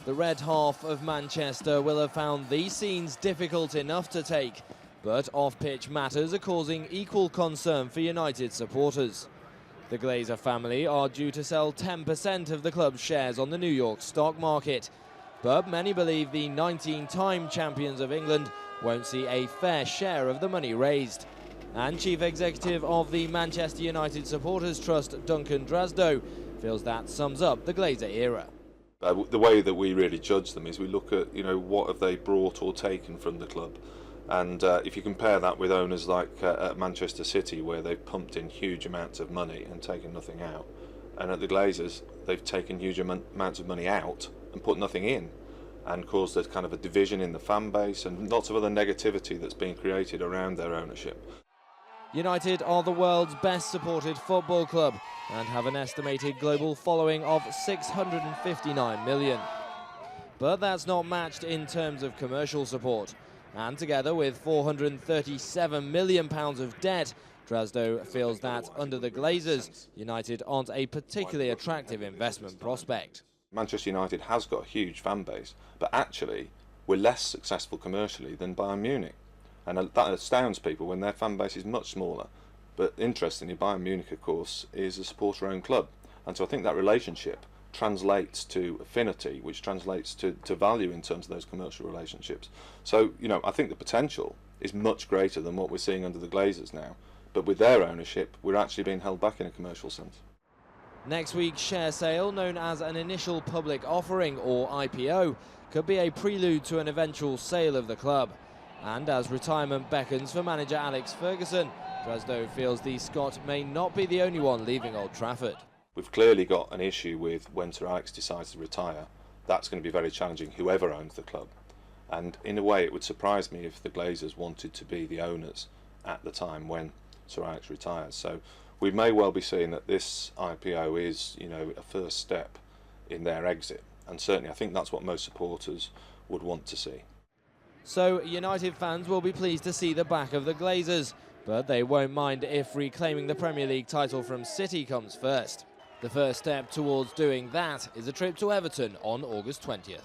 The red half of Manchester will have found these scenes difficult enough to take, but off-pitch matters are causing equal concern for United supporters. The Glazer family are due to sell 10% of the club's shares on the New York stock market, but many believe the 19-time champions of England won't see a fair share of the money raised. And Chief Executive of the Manchester United Supporters Trust, Duncan Drasdo, feels that sums up the Glazer era. The way that we really judge them is we look at, what have they brought or taken from the club. And if you compare that with owners like at Manchester City, where they've pumped in huge amounts of money and taken nothing out, and at the Glazers, they've taken huge amounts of money out and put nothing in, and caused a kind of a division in the fan base and lots of other negativity that's been created around their ownership. United are the world's best supported football club and have an estimated global following of 659 million. But that's not matched in terms of commercial support. And together with £437 million of debt, Drasdo feels that under the Glazers, United aren't a particularly attractive investment prospect. Manchester United has got a huge fan base, but actually we're less successful commercially than Bayern Munich. And that astounds people when their fan base is much smaller. But interestingly, Bayern Munich, of course, is a supporter-owned club. And so I think that relationship translates to affinity, which translates to value in terms of those commercial relationships. So, I think the potential is much greater than what we're seeing under the Glazers now. But with their ownership, we're actually being held back in a commercial sense. Next week's share sale, known as an initial public offering or IPO, could be a prelude to an eventual sale of the club. And as retirement beckons for manager Alex Ferguson, Drasdo feels the Scot may not be the only one leaving Old Trafford. We've clearly got an issue with when Sir Alex decides to retire. That's going to be very challenging, whoever owns the club. And in a way, it would surprise me if the Glazers wanted to be the owners at the time when Sir Alex retires. So we may well be seeing that this IPO is, a first step in their exit. And certainly, I think that's what most supporters would want to see. So United fans will be pleased to see the back of the Glazers, but they won't mind if reclaiming the Premier League title from City comes first. The first step towards doing that is a trip to Everton on August 20th.